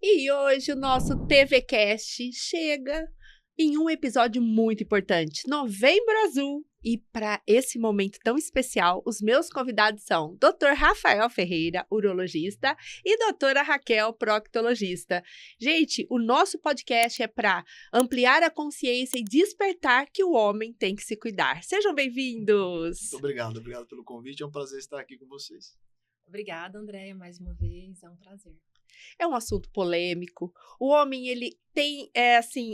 E hoje o nosso TVCast chega em um episódio muito importante, Novembro Azul. E para esse momento tão especial, os meus convidados são Dr. Rafael Ferreira, urologista, e doutora Raquel, proctologista. Gente, o nosso podcast é para ampliar a consciência e despertar que o homem tem que se cuidar. Sejam bem-vindos! Muito obrigado pelo convite, é um prazer estar aqui com vocês. Obrigada, Andréia, mais uma vez, é um prazer. É um assunto polêmico. O homem, ele tem,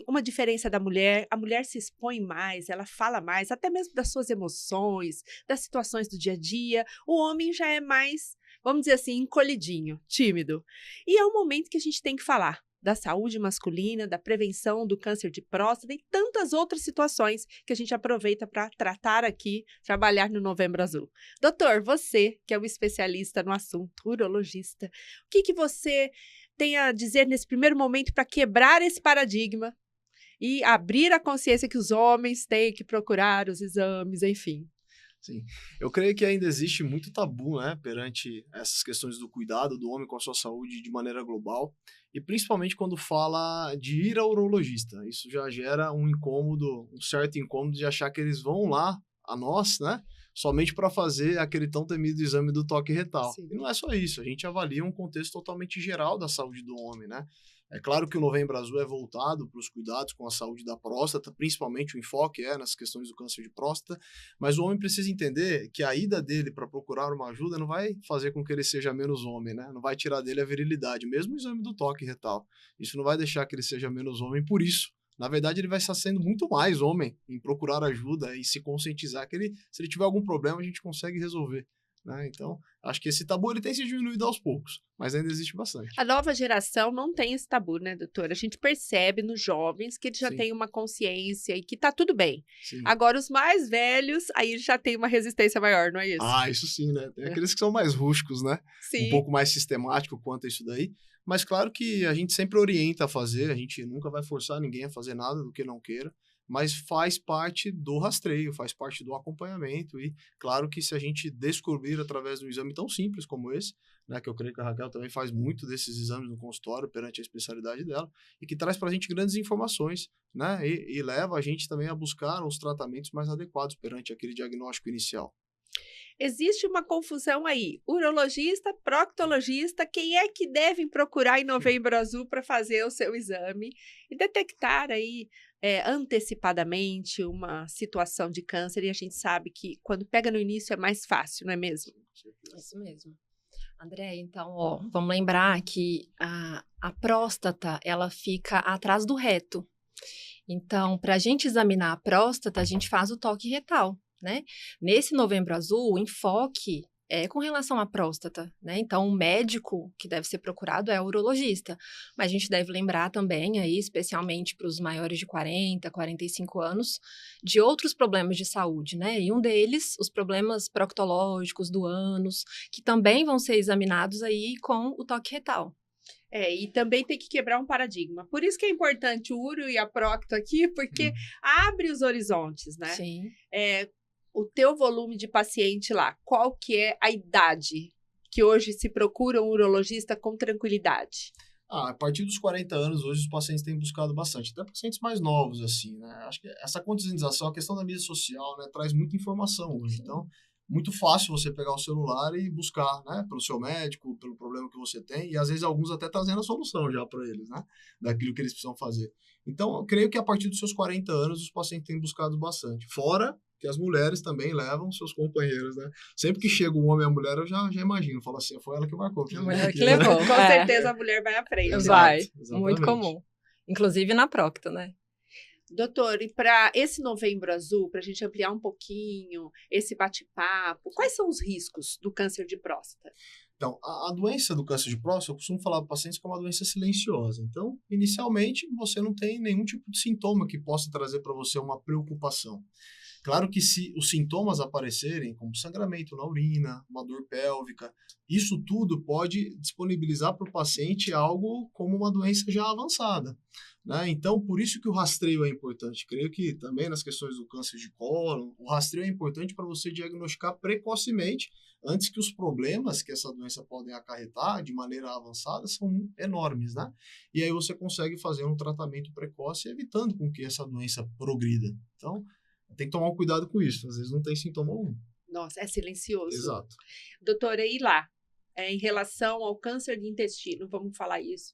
uma diferença da mulher. A mulher se expõe mais, ela fala mais, até mesmo das suas emoções, das situações do dia a dia. O homem já é mais, vamos dizer assim, encolhidinho, tímido. E é um momento que a gente tem que falar da saúde masculina, da prevenção do câncer de próstata e tantas outras situações que a gente aproveita para tratar aqui, trabalhar no Novembro Azul. Doutor, você que é um especialista no assunto, urologista, o que você tem a dizer nesse primeiro momento para quebrar esse paradigma e abrir a consciência que os homens têm que procurar os exames, enfim? Sim, eu creio que ainda existe muito tabu, né, perante essas questões do cuidado do homem com a sua saúde de maneira global, e principalmente quando fala de ir ao urologista. Isso já gera um certo incômodo de achar que eles vão lá a nós, né, somente para fazer aquele tão temido exame do toque retal. Sim. E não é só isso, a gente avalia um contexto totalmente geral da saúde do homem, né. É claro que o Novembro Azul é voltado para os cuidados com a saúde da próstata, principalmente o enfoque nas questões do câncer de próstata, mas o homem precisa entender que a ida dele para procurar uma ajuda não vai fazer com que ele seja menos homem, né? Não vai tirar dele a virilidade, mesmo o exame do toque retal. Isso não vai deixar que ele seja menos homem por isso. Na verdade, ele vai estar sendo muito mais homem em procurar ajuda e se conscientizar que se ele tiver algum problema, a gente consegue resolver. Né? Então, acho que esse tabu ele tem se diminuído aos poucos, mas ainda existe bastante. A nova geração não tem esse tabu, né, doutora? A gente percebe nos jovens que eles já têm uma consciência e que tá tudo bem. Sim. Agora, os mais velhos, aí já tem uma resistência maior, não é isso? Ah, isso sim, né? Tem aqueles que são mais rústicos, né? Sim. Um pouco mais sistemático quanto a isso daí. Mas claro que a gente sempre orienta a fazer, a gente nunca vai forçar ninguém a fazer nada do que não queira, mas faz parte do rastreio, faz parte do acompanhamento e claro que se a gente descobrir através de um exame tão simples como esse, né, que eu creio que a Raquel também faz muito desses exames no consultório perante a especialidade dela e que traz para a gente grandes informações, né, e leva a gente também a buscar os tratamentos mais adequados perante aquele diagnóstico inicial. Existe uma confusão aí, urologista, proctologista, quem é que devem procurar em Novembro Azul para fazer o seu exame e detectar aí antecipadamente uma situação de câncer, e a gente sabe que quando pega no início é mais fácil, não é mesmo? Isso mesmo. André, então, vamos lembrar que a próstata, ela fica atrás do reto. Então, para a gente examinar a próstata, a gente faz o toque retal, né? Nesse Novembro Azul, o enfoque é com relação à próstata, né? Então, o médico que deve ser procurado é o urologista. Mas a gente deve lembrar também, aí, especialmente para os maiores de 40, 45 anos, de outros problemas de saúde, né? E um deles, os problemas proctológicos do ânus, que também vão ser examinados aí com o toque retal. E também tem que quebrar um paradigma. Por isso que é importante o uro e a procto aqui, porque abre os horizontes, né? Sim. O teu volume de paciente lá, qual que é a idade que hoje se procura um urologista com tranquilidade? A partir dos 40 anos, hoje os pacientes têm buscado bastante, até pacientes mais novos, assim, né? Acho que essa conscientização, a questão da mídia social, né, traz muita informação hoje. Então, muito fácil você pegar o celular e buscar, né, pelo seu médico, pelo problema que você tem, e às vezes alguns até trazendo a solução já para eles, né, daquilo que eles precisam fazer. Então, eu creio que a partir dos seus 40 anos, os pacientes têm buscado bastante. Fora que as mulheres também levam seus companheiros, né? Sempre que chega um homem e a mulher, eu já imagino, falo assim, foi ela que marcou. A mulher que né? levou. Com certeza a mulher vai à frente. Vai, Exatamente. muito comum. Inclusive na prócta, né? Doutor, e para esse Novembro Azul, para a gente ampliar um pouquinho esse bate-papo, quais são os riscos do câncer de próstata? Então, a doença do câncer de próstata, eu costumo falar para pacientes que é uma doença silenciosa. Então, inicialmente, você não tem nenhum tipo de sintoma que possa trazer para você uma preocupação. Claro que se os sintomas aparecerem, como sangramento na urina, uma dor pélvica, isso tudo pode disponibilizar para o paciente algo como uma doença já avançada, né? Então, por isso que o rastreio é importante. Creio que também nas questões do câncer de cólon, o rastreio é importante para você diagnosticar precocemente, antes que os problemas que essa doença podem acarretar de maneira avançada são enormes, né? E aí você consegue fazer um tratamento precoce, evitando com que essa doença progrida. Então, tem que tomar um cuidado com isso. Às vezes não tem sintoma algum. Nossa, é silencioso. Exato. Doutora, e lá? Em relação ao câncer de intestino, vamos falar isso.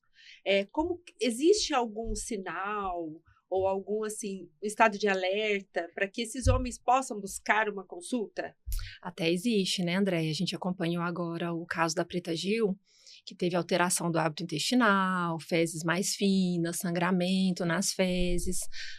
Existe algum sinal ou algum, assim, estado de alerta para que esses homens possam buscar uma consulta? Até existe, né, Andréia? A gente acompanhou agora o caso da Preta Gil, que teve alteração do hábito intestinal, fezes mais finas, sangramento nas fezes,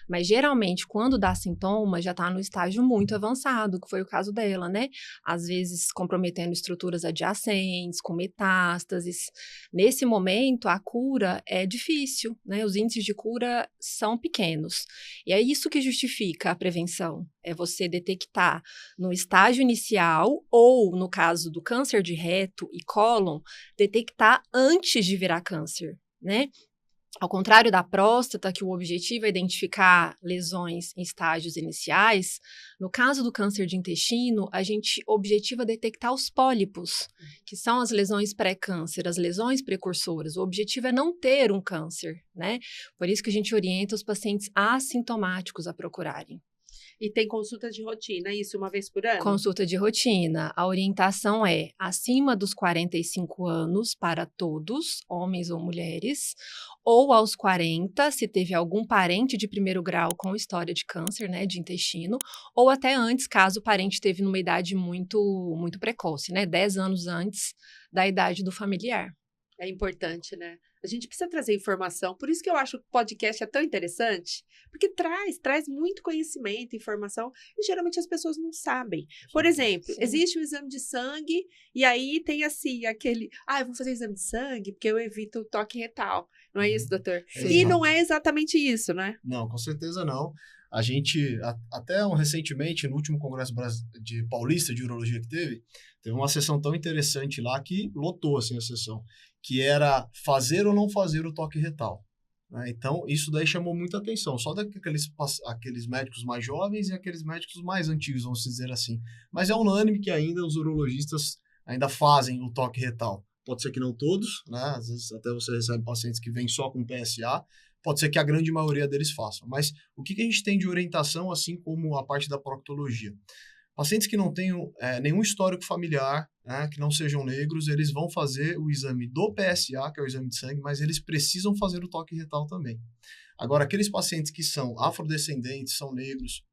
mas geralmente quando dá sintoma já está no estágio muito avançado, que foi o caso dela, né? Às vezes comprometendo estruturas adjacentes, com metástases. Nesse momento, a cura é difícil, né? Os índices de cura são pequenos. E é isso que justifica a prevenção, é você detectar no estágio inicial ou, no caso do câncer de reto e cólon, detectar antes de virar câncer, né? Ao contrário da próstata, que o objetivo é identificar lesões em estágios iniciais, no caso do câncer de intestino, a gente objetiva detectar os pólipos, que são as lesões pré-câncer, as lesões precursoras. O objetivo é não ter um câncer, né? Por isso que a gente orienta os pacientes assintomáticos a procurarem. E tem consulta de rotina, isso uma vez por ano? Consulta de rotina. A orientação é acima dos 45 anos para todos, homens ou mulheres, ou aos 40, se teve algum parente de primeiro grau com história de câncer, né, de intestino, ou até antes, caso o parente teve numa idade muito precoce, né, 10 anos antes da idade do familiar. É importante, né? A gente precisa trazer informação. Por isso que eu acho que o podcast é tão interessante, porque traz muito conhecimento, informação, e geralmente as pessoas não sabem. Por exemplo, existe o exame de sangue, e aí tem assim, eu vou fazer exame de sangue porque eu evito o toque retal. Não é isso, doutor? E não é exatamente isso, né? Não, com certeza não. A gente, até recentemente, no último Congresso de Paulista de Urologia que teve uma sessão tão interessante lá que lotou assim, a sessão, que era fazer ou não fazer o toque retal, né? Então, isso daí chamou muita atenção, só daqueles médicos mais jovens e aqueles médicos mais antigos, vamos dizer assim. Mas é unânime que ainda os urologistas ainda fazem o toque retal. Pode ser que não todos, né? Às vezes até você recebe pacientes que vêm só com PSA, pode ser que a grande maioria deles façam. Mas o que a gente tem de orientação, assim como a parte da proctologia? Pacientes que não tenham nenhum histórico familiar, né, que não sejam negros, eles vão fazer o exame do PSA, que é o exame de sangue, mas eles precisam fazer o toque retal também. Agora, aqueles pacientes que são afrodescendentes, são negros,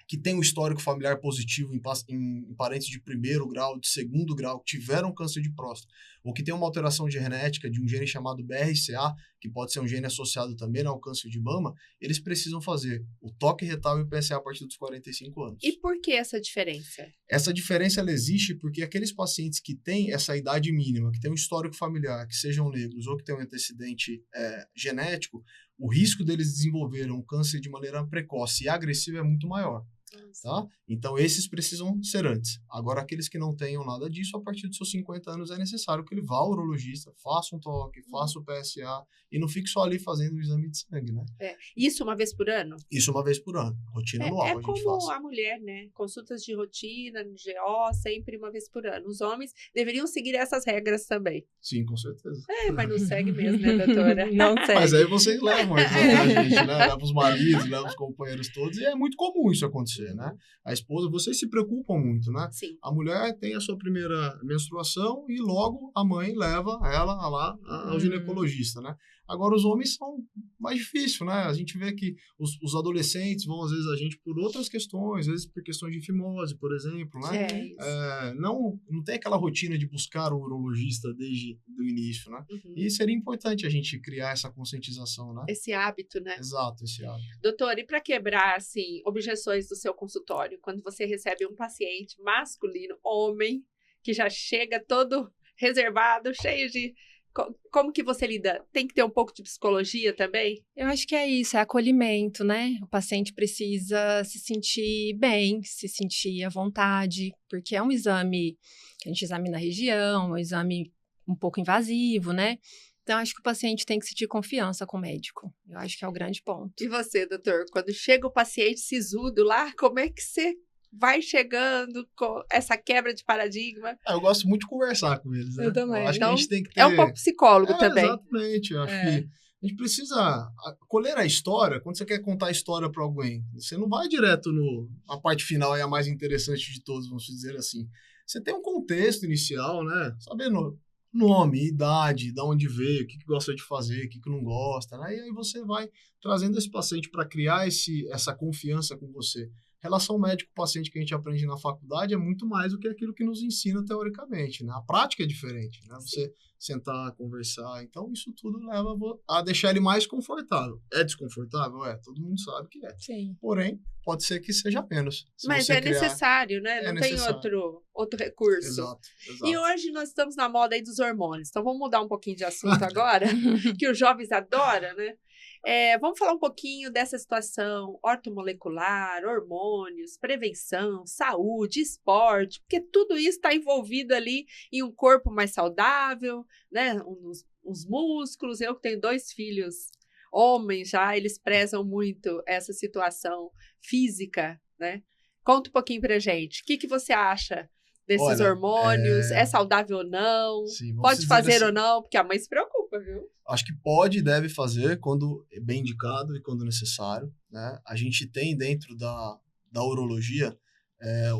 que têm um histórico familiar positivo em parentes de primeiro grau, de segundo grau, que tiveram câncer de próstata, ou que tem uma alteração genética de um gene chamado BRCA, que pode ser um gene associado também ao câncer de mama, eles precisam fazer o toque retal e o PSA a partir dos 45 anos. E por que essa diferença? Essa diferença ela existe porque aqueles pacientes que têm essa idade mínima, que têm um histórico familiar, que sejam negros ou que têm um antecedente genético, o risco deles desenvolverem um câncer de maneira precoce e agressiva é muito maior. Tá? Então, esses precisam ser antes. Agora, aqueles que não tenham nada disso, a partir dos seus 50 anos é necessário que ele vá ao urologista, faça um toque, faça o PSA e não fique só ali fazendo o exame de sangue, né? Isso uma vez por ano? Isso uma vez por ano. Rotina anual a gente faz. É como a mulher, né? Consultas de rotina, no GO, sempre uma vez por ano. Os homens deveriam seguir essas regras também. Sim, com certeza. Mas não segue mesmo, né, doutora? Não segue. Mas aí vocês levam a gente, né? Leva os maridos, leva os companheiros todos, e é muito comum isso acontecer, né? A esposa, vocês se preocupam muito, né? Sim. A mulher tem a sua primeira menstruação e logo a mãe leva ela lá ao ginecologista, né? Agora, os homens são mais difíceis, né? A gente vê que os adolescentes vão, às vezes, a gente por outras questões, às vezes por questões de fimose, por exemplo, né? Não tem aquela rotina de buscar o urologista desde o início, né? Uhum. E seria importante a gente criar essa conscientização, né? Esse hábito, né? Exato, esse hábito. Doutor, e para quebrar, assim, objeções do seu consultório, quando você recebe um paciente masculino, homem, que já chega todo reservado, cheio de Como que você lida? Tem que ter um pouco de psicologia também? Eu acho que é isso, é acolhimento, né? O paciente precisa se sentir bem, se sentir à vontade, porque é um exame que a gente examina a região, um exame um pouco invasivo, né? Então, acho que o paciente tem que sentir confiança com o médico. Eu acho que é o grande ponto. E você, doutor, quando chega o paciente sisudo lá, como é que você vai chegando com essa quebra de paradigma? Eu gosto muito de conversar com eles, né? Eu também. Acho Então, que a gente tem que ter... É um pouco psicólogo também. Exatamente. Eu acho que a gente precisa colher a história. Quando você quer contar a história para alguém, você não vai direto a parte final, é a mais interessante de todos, vamos dizer assim. Você tem um contexto inicial, né? Sabendo nome, idade, de onde veio, o que gosta de fazer, o que não gosta, né? E aí você vai trazendo esse paciente para criar essa confiança com você. Relação médico-paciente que a gente aprende na faculdade é muito mais do que aquilo que nos ensina teoricamente, né? A prática é diferente, né? Você sentar, conversar, então isso tudo leva a deixar ele mais confortável. É desconfortável? Todo mundo sabe que é. Sim. Porém, pode ser que seja menos. Mas necessário, né? Não tem outro recurso. Exato. E hoje nós estamos na moda aí dos hormônios, então vamos mudar um pouquinho de assunto agora, que os jovens adoram, né? Vamos falar um pouquinho dessa situação ortomolecular, hormônios, prevenção, saúde, esporte, porque tudo isso está envolvido ali em um corpo mais saudável, né? Uns músculos. Eu que tenho 2 filhos homens já, eles prezam muito essa situação física, né? Conta um pouquinho pra gente. O que você acha desses hormônios? É saudável ou não? Sim, pode fazer ou não? Porque a mãe se preocupa, viu? Acho que pode e deve fazer quando é bem indicado e quando necessário, né? A gente tem dentro da urologia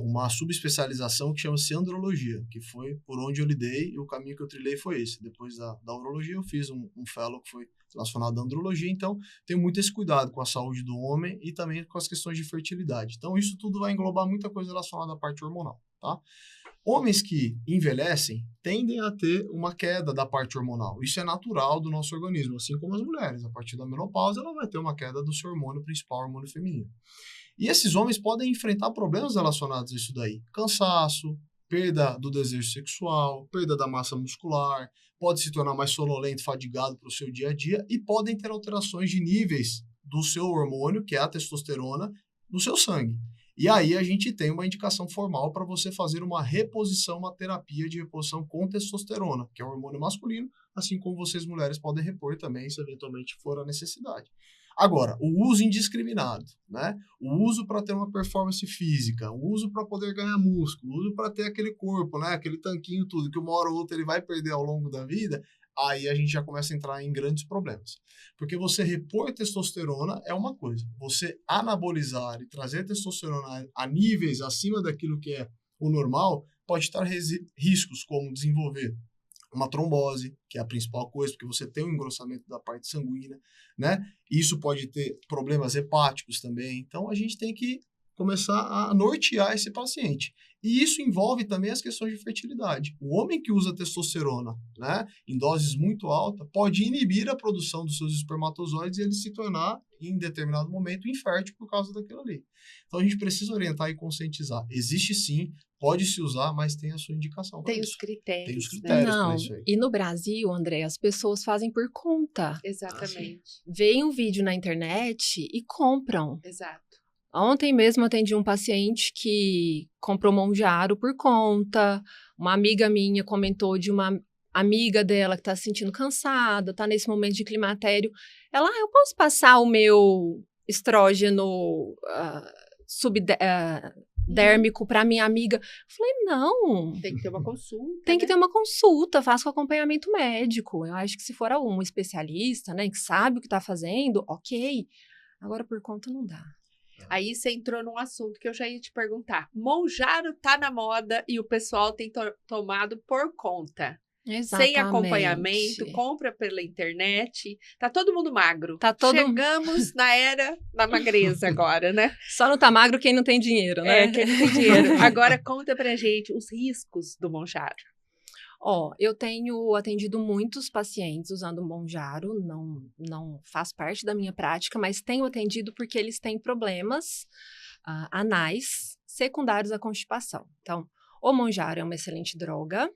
uma subespecialização que chama-se andrologia, que foi por onde eu lidei e o caminho que eu trilhei foi esse. Depois da urologia eu fiz um fellow que foi relacionado à andrologia, então tenho muito esse cuidado com a saúde do homem e também com as questões de fertilidade. Então isso tudo vai englobar muita coisa relacionada à parte hormonal, tá? Homens que envelhecem tendem a ter uma queda da parte hormonal. Isso é natural do nosso organismo, assim como as mulheres. A partir da menopausa, ela vai ter uma queda do seu hormônio principal, hormônio feminino. E esses homens podem enfrentar problemas relacionados a isso daí. Cansaço, perda do desejo sexual, perda da massa muscular, pode se tornar mais sonolento, fadigado para o seu dia a dia e podem ter alterações de níveis do seu hormônio, que é a testosterona, no seu sangue. E aí a gente tem uma indicação formal para você fazer uma reposição, uma terapia de reposição com testosterona, que é o hormônio masculino, assim como vocês mulheres podem repor também, se eventualmente for a necessidade. Agora, o uso indiscriminado, né? O uso para ter uma performance física, o uso para poder ganhar músculo, o uso para ter aquele corpo, né? Aquele tanquinho tudo, que uma hora ou outra ele vai perder ao longo da vida, aí a gente já começa a entrar em grandes problemas. Porque você repor testosterona é uma coisa. Você anabolizar e trazer testosterona a níveis acima daquilo que é o normal pode estar riscos como desenvolver uma trombose, que é a principal coisa, porque você tem um engrossamento da parte sanguínea, né? Isso pode ter problemas hepáticos também. Então, a gente tem que começar a nortear esse paciente. E isso envolve também as questões de fertilidade. O homem que usa testosterona, né, em doses muito altas, pode inibir a produção dos seus espermatozoides e ele se tornar, em determinado momento, infértil por causa daquilo ali. Então, a gente precisa orientar e conscientizar. Existe sim, pode se usar, mas tem a sua indicação. Tem os critérios. Tem os critérios para Não, isso aí. e no Brasil, André, as pessoas fazem por conta. Exatamente. Veem um vídeo na internet e compram. Exato. Ontem mesmo atendi um paciente que comprou Monjaro por conta. Uma amiga minha comentou de uma amiga dela que está se sentindo cansada, está nesse momento de climatério. Ela, eu posso passar o meu estrógeno subdérmico para minha amiga? Eu falei, não. Tem que ter uma consulta. Tem que ter uma consulta, faça com acompanhamento médico. Eu acho que se for um especialista, né, que sabe o que está fazendo, ok. Agora por conta não dá. Aí você entrou num assunto que eu já ia te perguntar. Monjaro tá na moda e o pessoal tem tomado por conta. Exatamente. Sem acompanhamento, compra pela internet. Tá todo mundo magro. Chegamos na era da magreza agora, né? Só não tá magro quem não tem dinheiro, né? Quem não tem dinheiro. Agora conta pra gente os riscos do Monjaro. Eu tenho atendido muitos pacientes usando Monjaro, não faz parte da minha prática, mas tenho atendido porque eles têm problemas anais secundários à constipação. Então, o Monjaro é uma excelente droga,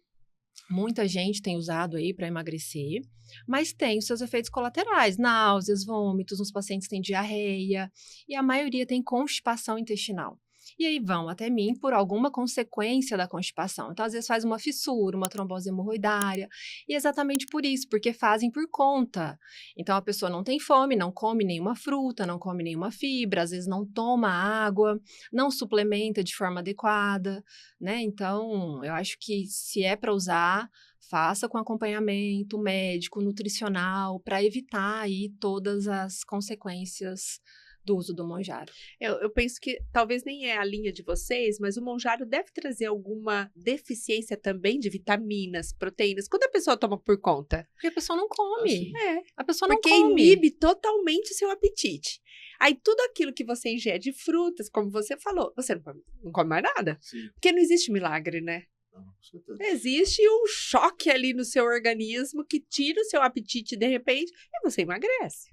Muita gente tem usado aí para emagrecer, mas tem os seus efeitos colaterais, náuseas, vômitos, uns pacientes têm diarreia e a maioria tem constipação intestinal. E aí vão até mim por alguma consequência da constipação. Então, às vezes faz uma fissura, uma trombose hemorroidária, e é exatamente por isso, porque fazem por conta. Então, a pessoa não tem fome, não come nenhuma fruta, não come nenhuma fibra, às vezes não toma água, não suplementa de forma adequada, né? Então, eu acho que se é para usar, faça com acompanhamento médico, nutricional, para evitar aí todas as consequências do uso do Monjaro. Eu penso que talvez nem é a linha de vocês, mas o Monjaro deve trazer alguma deficiência também de vitaminas, proteínas, quando a pessoa toma por conta. Porque a pessoa não come. A pessoa não Porque come. inibe totalmente o seu apetite. Aí tudo aquilo que você ingere de frutas, como você falou, você não come mais nada. Sim. Porque não existe milagre, né? Não, com certeza. Existe um choque ali no seu organismo que tira o seu apetite de repente e você emagrece.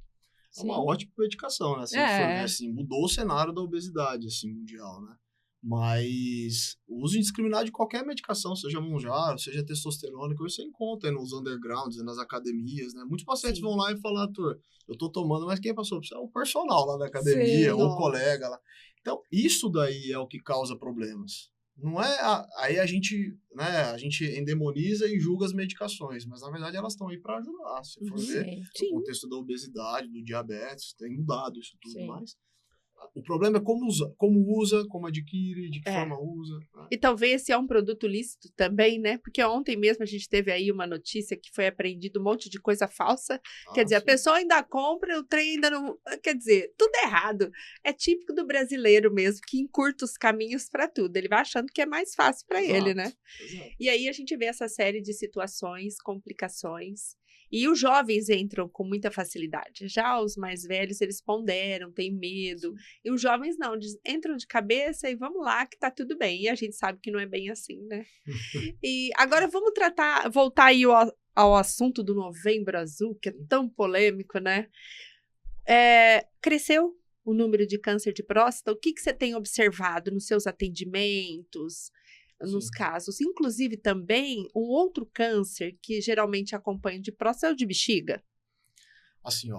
É uma ótima medicação, né? Se a gente for ver, assim, mudou o cenário da obesidade, assim, mundial, né? Mas o uso indiscriminado de qualquer medicação, seja Monjaro, seja testosterona, que você encontra aí nos undergrounds, nas academias, né? Muitos pacientes vão lá e falam, doutor, eu tô tomando, mas quem passou? É o personal lá da academia, ou o colega lá. Então, isso daí é o que causa problemas. Não é aí a gente endemoniza e julga as medicações, mas na verdade elas estão aí para ajudar. Se for ver, no contexto da obesidade, do diabetes, tem mudado isso tudo mais. O problema é como usa, como adquire, de que forma usa. Né? E talvez esse é um produto lícito também, né? Porque ontem mesmo a gente teve aí uma notícia que foi apreendido um monte de coisa falsa. Quer dizer, a pessoa ainda compra, o trem ainda não... Quer dizer, tudo errado. É típico do brasileiro mesmo, que encurta os caminhos para tudo. Ele vai achando que é mais fácil para ele, né? Exato. E aí a gente vê essa série de situações, complicações. E os jovens entram com muita facilidade. Já os mais velhos, eles ponderam, têm medo. E os jovens não, entram de cabeça e vamos lá que tá tudo bem. E a gente sabe que não é bem assim, né? E agora vamos voltar aí ao assunto do Novembro Azul, que é tão polêmico, né? Cresceu o número de câncer de próstata. O que você tem observado nos seus atendimentos? Nos casos, inclusive também um outro câncer que geralmente acompanha de próstata é o de bexiga. Assim,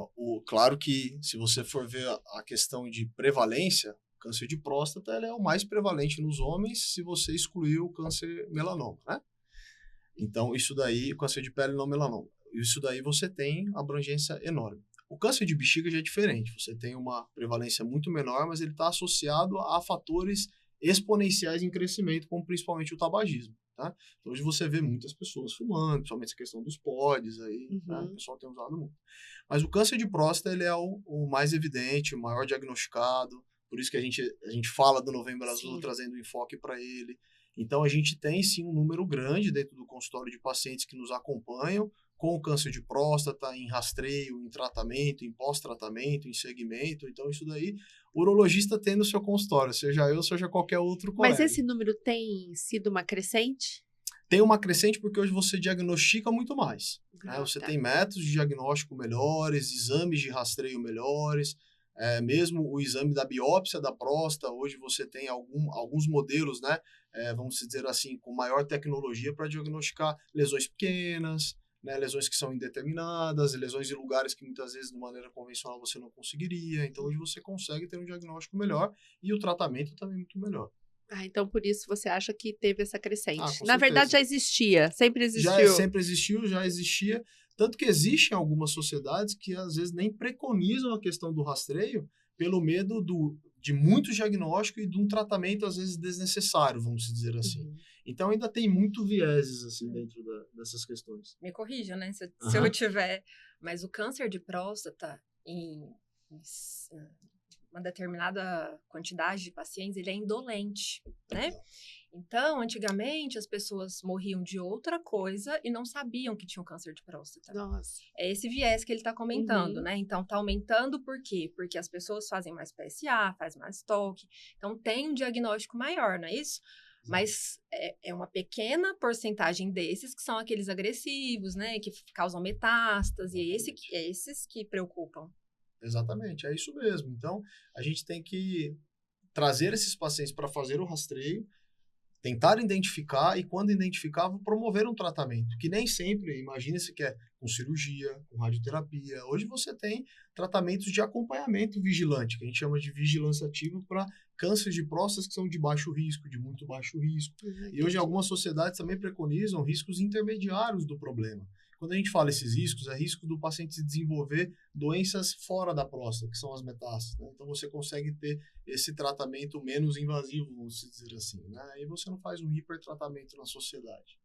claro que se você for ver a questão de prevalência, o câncer de próstata é o mais prevalente nos homens se você excluir o câncer melanoma, né? Então, isso daí, o câncer de pele não melanoma, isso daí você tem abrangência enorme. O câncer de bexiga já é diferente, você tem uma prevalência muito menor, mas ele está associado a fatores exponenciais em crescimento, como principalmente o tabagismo. Tá? Então, hoje você vê muitas pessoas fumando, principalmente essa questão dos pods, aí, né? O pessoal tem usado muito. Mas o câncer de próstata ele é o mais evidente, o maior diagnosticado, por isso que a gente fala do Novembro Azul, trazendo enfoque para ele. Então, a gente tem sim um número grande dentro do consultório de pacientes que nos acompanham com câncer de próstata, em rastreio, em tratamento, em pós-tratamento, em segmento. Então, isso daí, o urologista tem no seu consultório, seja eu, seja qualquer outro colega. Mas esse número tem sido uma crescente? Tem uma crescente porque hoje você diagnostica muito mais. Né? Você tem métodos de diagnóstico melhores, exames de rastreio melhores, mesmo o exame da biópsia da próstata, hoje você tem alguns modelos, né? Vamos dizer assim, com maior tecnologia para diagnosticar lesões pequenas, né, lesões que são indeterminadas, lesões em lugares que muitas vezes de maneira convencional você não conseguiria. Então hoje você consegue ter um diagnóstico melhor e o tratamento também muito melhor. Então por isso você acha que teve essa crescente. Na certeza. Verdade já existia, sempre existiu. Já existia. Tanto que existem algumas sociedades que às vezes nem preconizam a questão do rastreio pelo medo de muito diagnóstico e de um tratamento às vezes desnecessário, vamos dizer assim. Então ainda tem muito vieses assim dentro dessas questões. Me corrija, né, se eu tiver, mas o câncer de próstata em uma determinada quantidade de pacientes, ele é indolente, né? Então, antigamente, as pessoas morriam de outra coisa e não sabiam que tinham câncer de próstata. Nossa. É esse viés que ele está comentando, né? Então, tá aumentando por quê? Porque as pessoas fazem mais PSA, faz mais toque. Então, tem um diagnóstico maior, não é isso? Mas é uma pequena porcentagem desses que são aqueles agressivos, né? Que causam metástase. E é esses que preocupam. Exatamente, é isso mesmo. Então, a gente tem que trazer esses pacientes para fazer o rastreio, tentar identificar e, quando identificar, promover um tratamento, que nem sempre, imagine-se que é com cirurgia, com radioterapia. Hoje você tem tratamentos de acompanhamento vigilante, que a gente chama de vigilância ativa para cânceres de próstata que são de baixo risco, de muito baixo risco. E hoje algumas sociedades também preconizam riscos intermediários do problema. Quando a gente fala esses riscos, é risco do paciente se desenvolver doenças fora da próstata, que são as metástases, né? Então, você consegue ter esse tratamento menos invasivo, vamos dizer assim, né? Aí você não faz um hipertratamento na sociedade.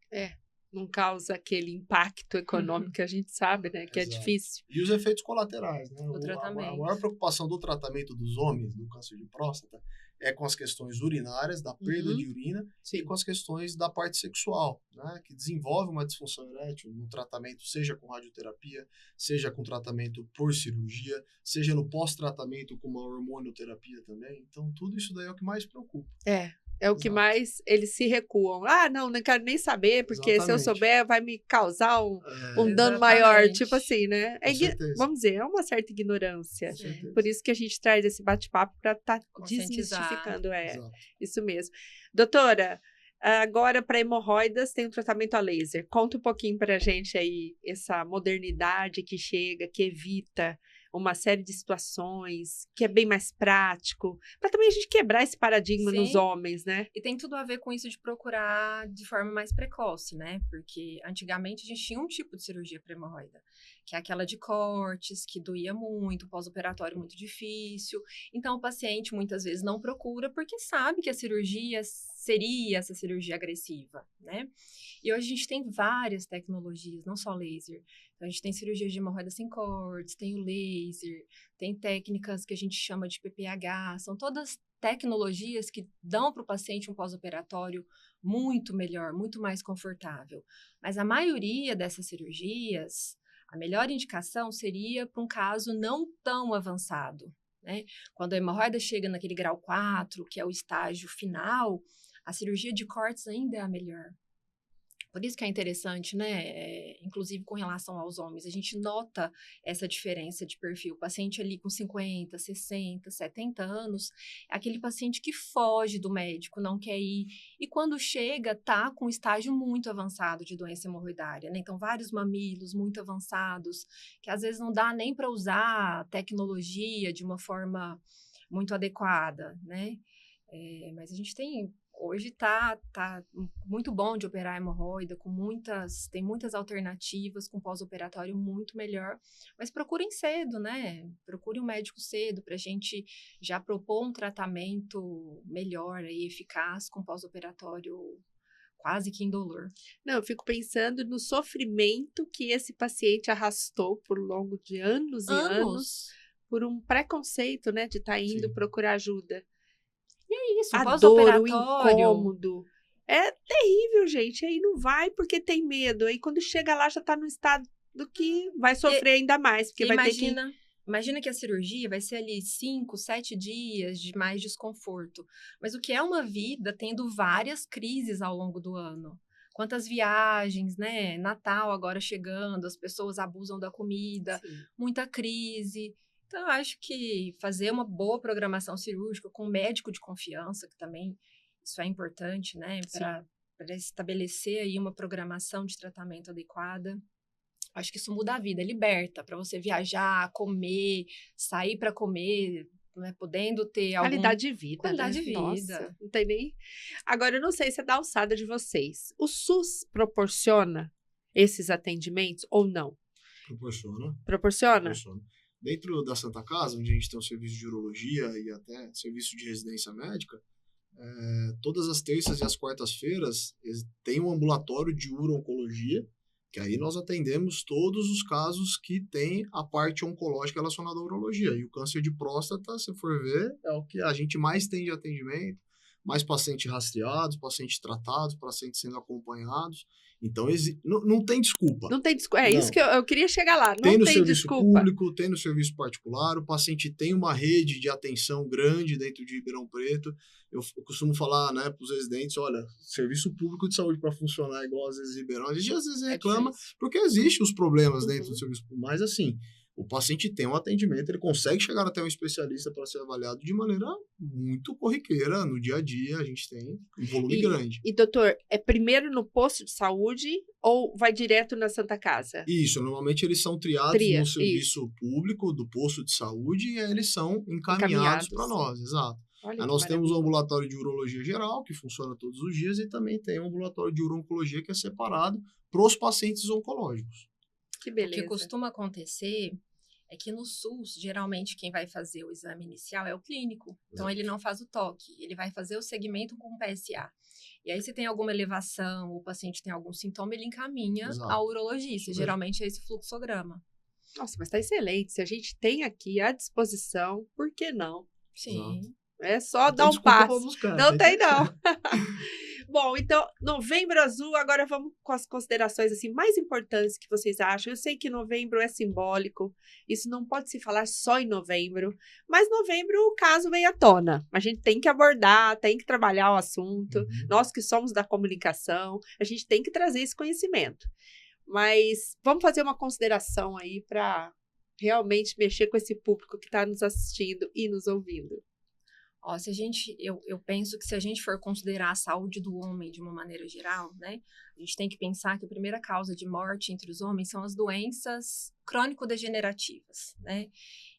Não causa aquele impacto econômico que a gente sabe, né? Que é difícil. E os efeitos colaterais, né? O tratamento. A maior preocupação do tratamento dos homens do câncer de próstata é com as questões urinárias, da perda de urina, e com as questões da parte sexual, né? Que desenvolve uma disfunção erétil no tratamento, seja com radioterapia, seja com tratamento por cirurgia, seja no pós-tratamento com uma hormonioterapia também. Então, tudo isso daí é o que mais preocupa. É o que mais eles se recuam. Não quero nem saber, porque se eu souber vai me causar um dano maior. Tipo assim, né? Vamos dizer, é uma certa ignorância. Por isso que a gente traz esse bate-papo para estar desmistificando. Isso mesmo. Doutora, agora para hemorroidas tem um tratamento a laser. Conta um pouquinho para a gente aí essa modernidade que chega, que evita uma série de situações, que é bem mais prático, para também a gente quebrar esse paradigma nos homens, né? E tem tudo a ver com isso de procurar de forma mais precoce, né? Porque antigamente a gente tinha um tipo de cirurgia para hemorroida, que é aquela de cortes, que doía muito, pós-operatório muito difícil. Então, o paciente muitas vezes não procura porque sabe que a cirurgia seria essa cirurgia agressiva, né? E hoje a gente tem várias tecnologias, não só laser. Então, a gente tem cirurgia de hemorroida sem cortes, tem o laser, tem técnicas que a gente chama de PPH, são todas tecnologias que dão para o paciente um pós-operatório muito melhor, muito mais confortável. Mas a maioria dessas cirurgias, a melhor indicação seria para um caso não tão avançado, né? Quando a hemorroida chega naquele grau 4, que é o estágio final, a cirurgia de cortes ainda é a melhor. Por isso que é interessante, né? Inclusive com relação aos homens, a gente nota essa diferença de perfil. O paciente ali com 50, 60, 70 anos, é aquele paciente que foge do médico, não quer ir. E quando chega, tá com um estágio muito avançado de doença hemorroidária, né? Então, vários mamilos muito avançados, que às vezes não dá nem para usar tecnologia de uma forma muito adequada, né? Mas a gente tem... Hoje tá muito bom de operar a hemorroida, tem muitas alternativas, com pós-operatório muito melhor. Mas procurem cedo, né? Procure um médico cedo para a gente já propor um tratamento melhor e eficaz com pós-operatório quase que indolor. Não, eu fico pensando no sofrimento que esse paciente arrastou por longo de anos e anos por um preconceito, né? De estar indo procurar ajuda. E é isso, a dor, o incômodo. É terrível, gente. Aí não vai porque tem medo. Aí quando chega lá já tá no estado do que vai sofrer ainda mais. Porque Imagina que a cirurgia vai ser ali 5, 7 dias de mais desconforto. Mas o que é uma vida tendo várias crises ao longo do ano? Quantas viagens, né? Natal agora chegando, as pessoas abusam da comida, muita crise. Então, eu acho que fazer uma boa programação cirúrgica com um médico de confiança, que também isso é importante, né? Para estabelecer aí uma programação de tratamento adequada. Acho que isso muda a vida, liberta para você viajar, comer, sair para comer, né? Podendo ter qualidade de vida. Qualidade de vida. Nossa, não tem nem... Agora, eu não sei se é da alçada de vocês. O SUS proporciona esses atendimentos ou não? Proporciona? Dentro da Santa Casa, onde a gente tem um serviço de urologia e até serviço de residência médica, todas as terças e as quartas-feiras tem um ambulatório de uro-oncologia, que aí nós atendemos todos os casos que tem a parte oncológica relacionada à urologia. E o câncer de próstata, se for ver, é o que a gente mais tem de atendimento, mais pacientes rastreados, pacientes tratados, pacientes sendo acompanhados. Então, não tem desculpa. Não tem desculpa. É isso que eu queria chegar lá. Não tem no tem serviço desculpa. Público, tem no serviço particular. O paciente tem uma rede de atenção grande dentro de Ribeirão Preto. Eu costumo falar, né, para os residentes, olha, serviço público de saúde para funcionar igual às vezes Ribeirão. A gente às vezes reclama porque existem os problemas dentro do serviço público. Mas assim, o paciente tem um atendimento, ele consegue chegar até um especialista para ser avaliado de maneira muito corriqueira, no dia a dia a gente tem um volume grande. E doutor, é primeiro no posto de saúde ou vai direto na Santa Casa? Isso, normalmente eles são triados no serviço público do posto de saúde e aí eles são encaminhados para nós, exato. Aí nós temos um ambulatório de urologia geral, que funciona todos os dias, e também tem um ambulatório de uro-oncologia que é separado para os pacientes oncológicos. Que beleza. O que costuma acontecer é que no SUS, geralmente, quem vai fazer o exame inicial é o clínico. Então, ele não faz o toque, ele vai fazer o segmento com o PSA. E aí, se tem alguma elevação, o paciente tem algum sintoma, ele encaminha ao urologista. Geralmente, é esse fluxograma. Nossa, mas tá excelente. Se a gente tem aqui à disposição, por que não? Sim. É só dar um passo. Não tem, não. Bom, então, Novembro Azul, agora vamos com as considerações assim, mais importantes que vocês acham. Eu sei que novembro é simbólico, isso não pode se falar só em novembro, mas novembro o caso vem à tona. A gente tem que abordar, tem que trabalhar o assunto. Nós que somos da comunicação, a gente tem que trazer esse conhecimento. Mas vamos fazer uma consideração aí para realmente mexer com esse público que está nos assistindo e nos ouvindo. Ó, eu penso que se a gente for considerar a saúde do homem de uma maneira geral, né, a gente tem que pensar que a primeira causa de morte entre os homens são as doenças crônico-degenerativas, né?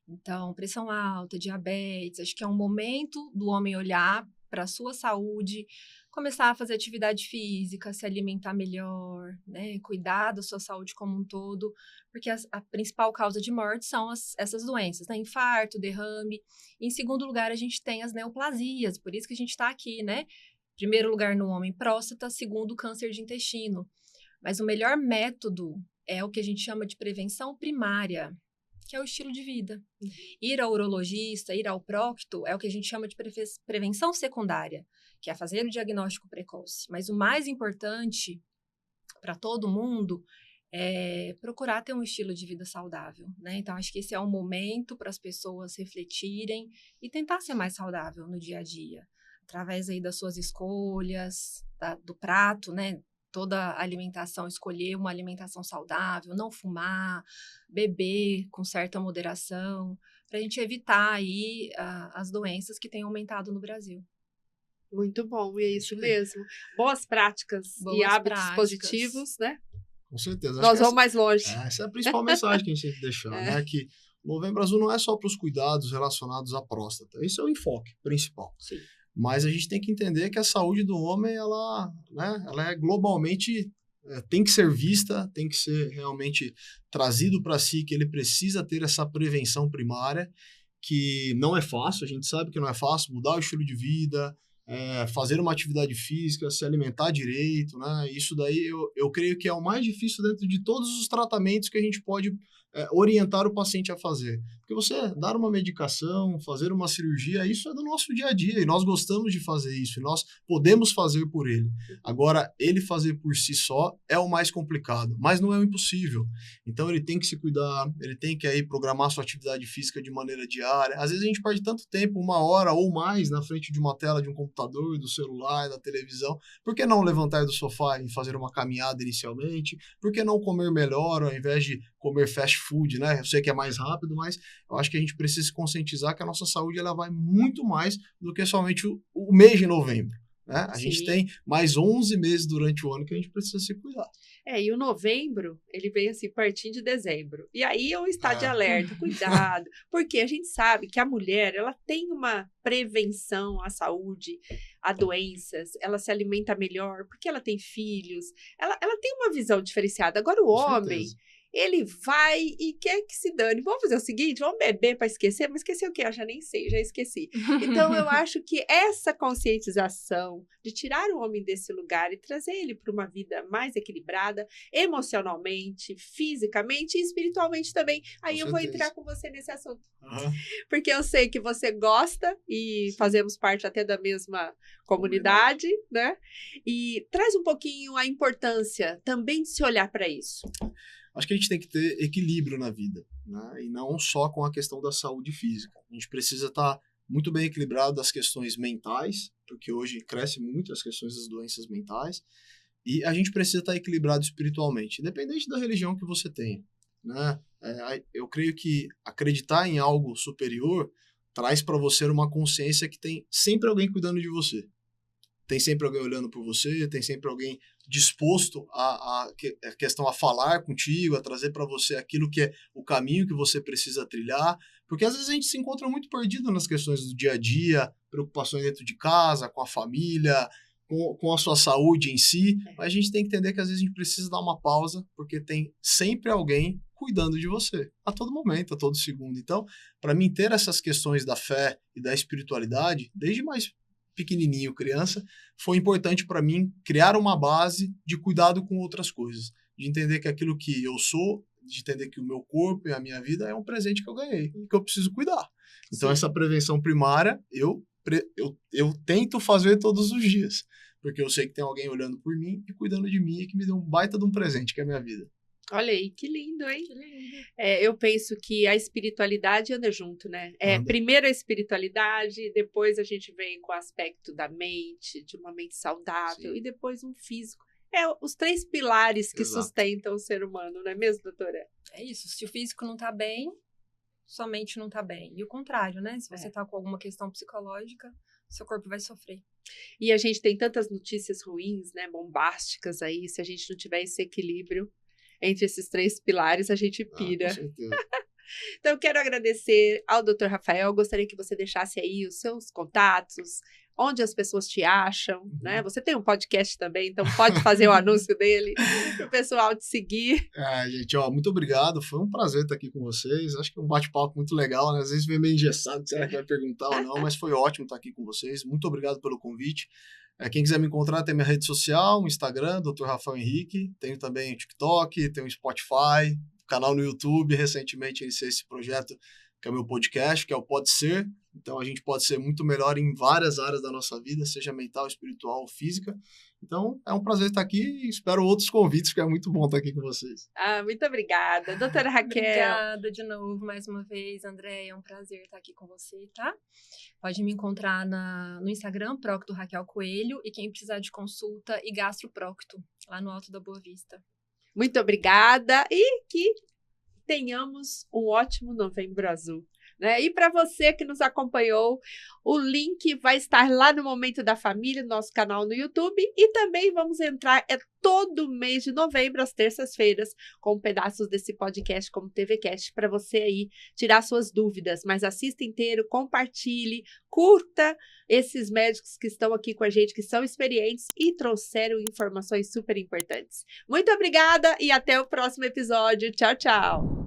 Então, pressão alta, diabetes, acho que é um momento do homem olhar para a sua saúde, começar a fazer atividade física, se alimentar melhor, né, cuidar da sua saúde como um todo, porque a principal causa de morte são essas doenças, né, infarto, derrame. E, em segundo lugar, a gente tem as neoplasias, por isso que a gente está aqui, né? Primeiro lugar no homem, próstata, segundo, câncer de intestino. Mas o melhor método é o que a gente chama de prevenção primária, que é o estilo de vida. Ir ao urologista, ir ao prócto, é o que a gente chama de prevenção secundária, que é fazer o diagnóstico precoce. Mas o mais importante para todo mundo é procurar ter um estilo de vida saudável, né? Então, acho que esse é um momento para as pessoas refletirem e tentar ser mais saudável no dia a dia, através aí das suas escolhas, do prato, né? Toda alimentação, escolher uma alimentação saudável, não fumar, beber com certa moderação, para a gente evitar aí as doenças que têm aumentado no Brasil. Muito bom, e é isso mesmo. Boas práticas e hábitos positivos, né? Com certeza. Nós vamos mais longe. Essa é a principal mensagem que a gente tem que deixar, né? Que o Novembro Azul não é só para os cuidados relacionados à próstata. Esse é o enfoque principal. Sim. Mas a gente tem que entender que a saúde do homem, ela é globalmente, tem que ser vista, tem que ser realmente trazido para si, que ele precisa ter essa prevenção primária, que não é fácil, a gente sabe que não é fácil mudar o estilo de vida, fazer uma atividade física, se alimentar direito, né? Isso daí eu creio que é o mais difícil dentro de todos os tratamentos que a gente pode orientar o paciente a fazer. Porque você dar uma medicação, fazer uma cirurgia, isso é do nosso dia a dia e nós gostamos de fazer isso e nós podemos fazer por ele. Agora, ele fazer por si só é o mais complicado, mas não é o impossível. Então, ele tem que se cuidar, ele tem que aí programar sua atividade física de maneira diária. Às vezes a gente perde tanto tempo, 1 hora ou mais, na frente de uma tela de um computador, do celular, da televisão. Por que não levantar do sofá e fazer uma caminhada inicialmente? Por que não comer melhor ao invés de comer fast food, né? Eu sei que é mais rápido, mas eu acho que a gente precisa se conscientizar que a nossa saúde ela vai muito mais do que somente o mês de novembro, né? A gente tem mais 11 meses durante o ano que a gente precisa se cuidar. E o novembro, ele vem assim, pertinho de dezembro. E aí é um estado de alerta, cuidado, porque a gente sabe que a mulher, ela tem uma prevenção à saúde, a doenças, ela se alimenta melhor, porque ela tem filhos, ela tem uma visão diferenciada. Agora o homem, ele vai e quer que se dane. Vamos fazer o seguinte, vamos beber para esquecer, mas esquecer o quê? Eu já nem sei, já esqueci. Então, eu acho que essa conscientização de tirar o homem desse lugar e trazer ele para uma vida mais equilibrada, emocionalmente, fisicamente e espiritualmente também. Aí eu vou entrar com você nesse assunto. Porque eu sei que você gosta e fazemos parte até da mesma comunidade, né? E traz um pouquinho a importância também de se olhar para isso. Acho que a gente tem que ter equilíbrio na vida, né? E não só com a questão da saúde física. A gente precisa estar muito bem equilibrado das questões mentais, porque hoje cresce muito as questões das doenças mentais, e a gente precisa estar equilibrado espiritualmente, independente da religião que você tenha. né? Eu creio que acreditar em algo superior traz para você uma consciência que tem sempre alguém cuidando de você. Tem sempre alguém olhando por você, tem sempre alguém disposto a questão a falar contigo, a trazer para você aquilo que é o caminho que você precisa trilhar, porque às vezes a gente se encontra muito perdido nas questões do dia a dia, preocupações dentro de casa, com a família, com a sua saúde em si, mas a gente tem que entender que às vezes a gente precisa dar uma pausa, porque tem sempre alguém cuidando de você, a todo momento, a todo segundo. Então, para mim ter essas questões da fé e da espiritualidade, desde mais pequenininho, criança, foi importante para mim criar uma base de cuidado com outras coisas, de entender que aquilo que eu sou, de entender que o meu corpo e a minha vida é um presente que eu ganhei, que eu preciso cuidar. Então, essa prevenção primária, eu tento fazer todos os dias, porque eu sei que tem alguém olhando por mim e cuidando de mim e que me deu um baita de um presente, que é a minha vida. Olha aí, que lindo, hein? Que lindo. Eu penso que a espiritualidade anda junto, né? Primeiro a espiritualidade, depois a gente vem com o aspecto da mente, de uma mente saudável, e depois um físico. Os 3 pilares que sustentam o ser humano, não é mesmo, doutora? É isso, se o físico não tá bem, sua mente não tá bem. E o contrário, né? Se você tá com alguma questão psicológica, seu corpo vai sofrer. E a gente tem tantas notícias ruins, né? Bombásticas aí, se a gente não tiver esse equilíbrio entre esses 3 pilares, a gente pira. Com certeza. Então, eu quero agradecer ao Dr. Rafael. Gostaria que você deixasse aí os seus contatos, onde as pessoas te acham, né? Você tem um podcast também, então pode fazer o anúncio dele para o pessoal te seguir. Gente, muito obrigado. Foi um prazer estar aqui com vocês. Acho que é um bate-papo muito legal, né? Às vezes vem meio engessado, será que vai perguntar ou não, mas foi ótimo estar aqui com vocês. Muito obrigado pelo convite. Quem quiser me encontrar, tem minha rede social, o Instagram, Dr. Rafael Henrique. Tenho também o TikTok, tenho o Spotify, canal no YouTube. Recentemente iniciei esse projeto, que é o meu podcast, que é o Pode Ser. Então, a gente pode ser muito melhor em várias áreas da nossa vida, seja mental, espiritual ou física. Então, é um prazer estar aqui e espero outros convites, porque é muito bom estar aqui com vocês. Muito obrigada. Doutora Raquel. Obrigada de novo, mais uma vez, André. É um prazer estar aqui com você, tá? Pode me encontrar no Instagram, Procto Raquel Coelho, e quem precisar de consulta e gastroprocto, lá no Alto da Boa Vista. Muito obrigada e que tenhamos um ótimo Novembro Azul. Né? E para você que nos acompanhou, o link vai estar lá no Momento da Família, no nosso canal no YouTube, e também vamos entrar todo mês de novembro, às terças-feiras, com pedaços desse podcast como TVcast, para você aí tirar suas dúvidas, mas assista inteiro, compartilhe, curta esses médicos que estão aqui com a gente, que são experientes e trouxeram informações super importantes. Muito obrigada e até o próximo episódio. Tchau, tchau!